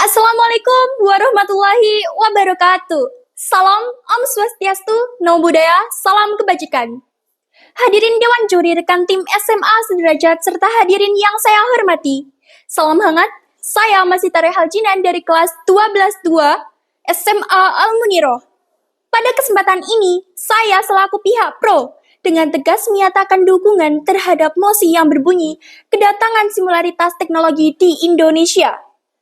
Assalamualaikum warahmatullahi wabarakatuh. Salam Om Swastiastu, Namo Buddhaya, salam kebajikan. Hadirin Dewan Juri rekan tim SMA sederajat serta hadirin yang saya hormati. Salam hangat, saya Masita Rehaljinan dari kelas 12-2 SMA Al-Muniroh. Pada kesempatan ini, saya selaku pihak pro dengan tegas menyatakan dukungan terhadap mosi yang berbunyi kedatangan simularitas teknologi di Indonesia.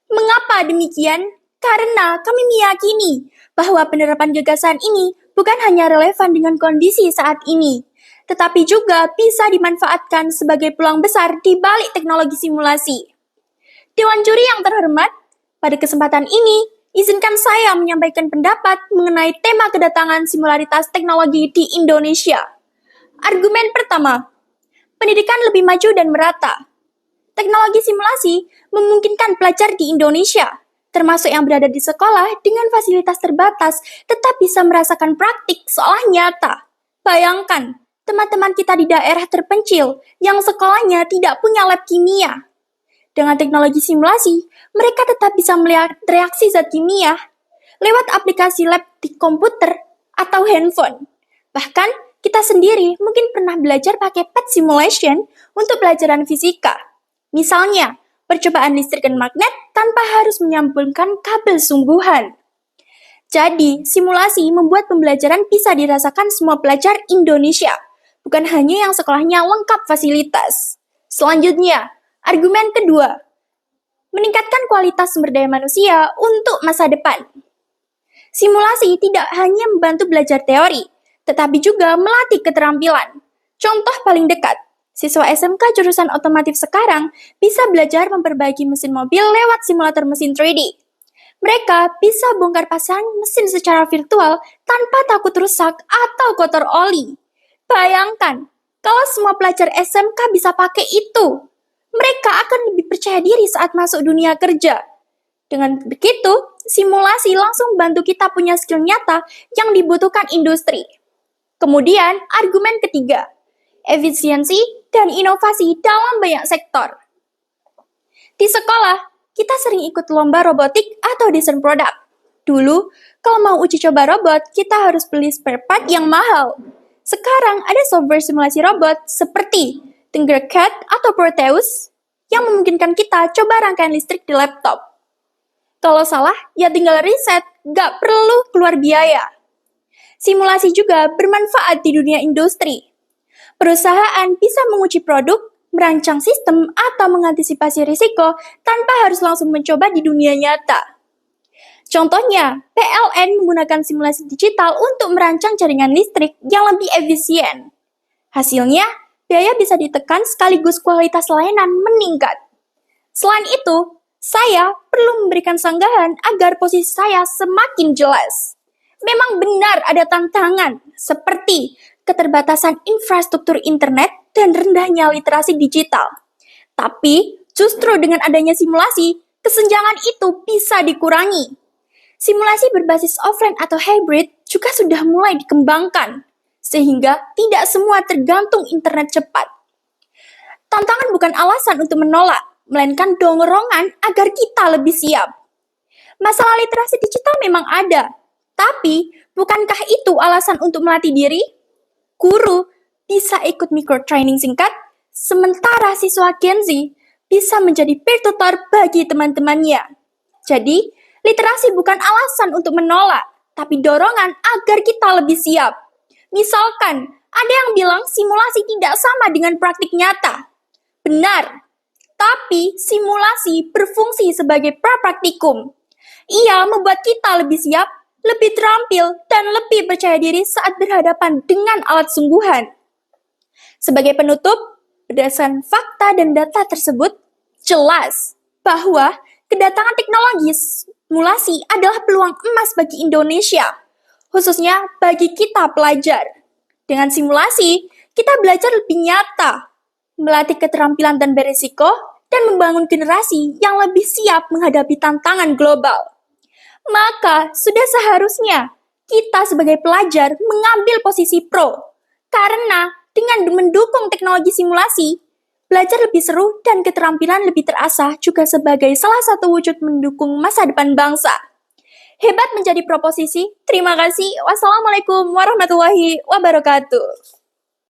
Mengapa demikian? Karena kami meyakini bahwa penerapan gagasan ini bukan hanya relevan dengan kondisi saat ini, tetapi juga bisa dimanfaatkan sebagai peluang besar di balik teknologi simulasi. Dewan Juri yang terhormat, pada kesempatan ini, izinkan saya menyampaikan pendapat mengenai tema kedatangan simularitas teknologi di Indonesia. Argumen pertama, pendidikan lebih maju dan merata. Teknologi simulasi memungkinkan pelajar di Indonesia, termasuk yang berada di sekolah dengan fasilitas terbatas, tetap bisa merasakan praktik seolah nyata. Bayangkan, teman-teman kita di daerah terpencil yang sekolahnya tidak punya lab kimia. Dengan teknologi simulasi, mereka tetap bisa melihat reaksi zat kimia lewat aplikasi lab di komputer atau handphone. Bahkan, kita sendiri mungkin pernah belajar pakai pet simulation untuk pelajaran fisika. Misalnya, percobaan listrik dan magnet tanpa harus menyambungkan kabel sungguhan. Jadi, simulasi membuat pembelajaran bisa dirasakan semua pelajar Indonesia, bukan hanya yang sekolahnya lengkap fasilitas. Selanjutnya, argumen kedua, meningkatkan kualitas sumber daya manusia untuk masa depan. Simulasi tidak hanya membantu belajar teori, tetapi juga melatih keterampilan. Contoh paling dekat, siswa SMK jurusan otomotif sekarang bisa belajar memperbaiki mesin mobil lewat simulator mesin 3D. Mereka bisa bongkar pasang mesin secara virtual tanpa takut rusak atau kotor oli. Bayangkan, kalau semua pelajar SMK bisa pakai itu, mereka akan lebih percaya diri saat masuk dunia kerja. Dengan begitu, simulasi langsung bantu kita punya skill nyata yang dibutuhkan industri. Kemudian, argumen ketiga, efisiensi dan inovasi dalam banyak sektor. Di sekolah, kita sering ikut lomba robotik atau desain produk. Dulu, kalau mau uji coba robot, kita harus beli spare part yang mahal. Sekarang ada software simulasi robot seperti Tinkercad atau Proteus yang memungkinkan kita coba rangkaian listrik di laptop. Kalau salah, ya tinggal riset, gak perlu keluar biaya. Simulasi juga bermanfaat di dunia industri. Perusahaan bisa menguji produk, merancang sistem, atau mengantisipasi risiko tanpa harus langsung mencoba di dunia nyata. Contohnya, PLN menggunakan simulasi digital untuk merancang jaringan listrik yang lebih efisien. Hasilnya, biaya bisa ditekan sekaligus kualitas layanan meningkat. Selain itu, saya perlu memberikan sanggahan agar posisi saya semakin jelas. Memang benar ada tantangan, seperti keterbatasan infrastruktur internet dan rendahnya literasi digital. Tapi, justru dengan adanya simulasi, kesenjangan itu bisa dikurangi. Simulasi berbasis offline atau hybrid juga sudah mulai dikembangkan, sehingga tidak semua tergantung internet cepat. Tantangan bukan alasan untuk menolak, melainkan dorongan agar kita lebih siap. Masalah literasi digital memang ada, tapi bukankah itu alasan untuk melatih diri? Guru bisa ikut micro-training singkat, sementara siswa Gen Z bisa menjadi peer tutor bagi teman-temannya. Jadi, literasi bukan alasan untuk menolak, tapi dorongan agar kita lebih siap. Misalkan, ada yang bilang simulasi tidak sama dengan praktik nyata. Benar, tapi simulasi berfungsi sebagai pra-praktikum. Ia membuat kita lebih siap, lebih terampil, dan lebih percaya diri saat berhadapan dengan alat sungguhan. Sebagai penutup, berdasarkan fakta dan data tersebut, jelas bahwa kedatangan teknologi simulasi adalah peluang emas bagi Indonesia, khususnya bagi kita pelajar. Dengan simulasi, kita belajar lebih nyata, melatih keterampilan dan berisiko, dan membangun generasi yang lebih siap menghadapi tantangan global. Maka, sudah seharusnya kita sebagai pelajar mengambil posisi pro. Karena dengan mendukung teknologi simulasi, Belajar lebih seru dan keterampilan lebih terasah juga sebagai salah satu wujud mendukung masa depan bangsa. Hebat menjadi proposisi. Terima kasih. Wassalamualaikum warahmatullahi wabarakatuh.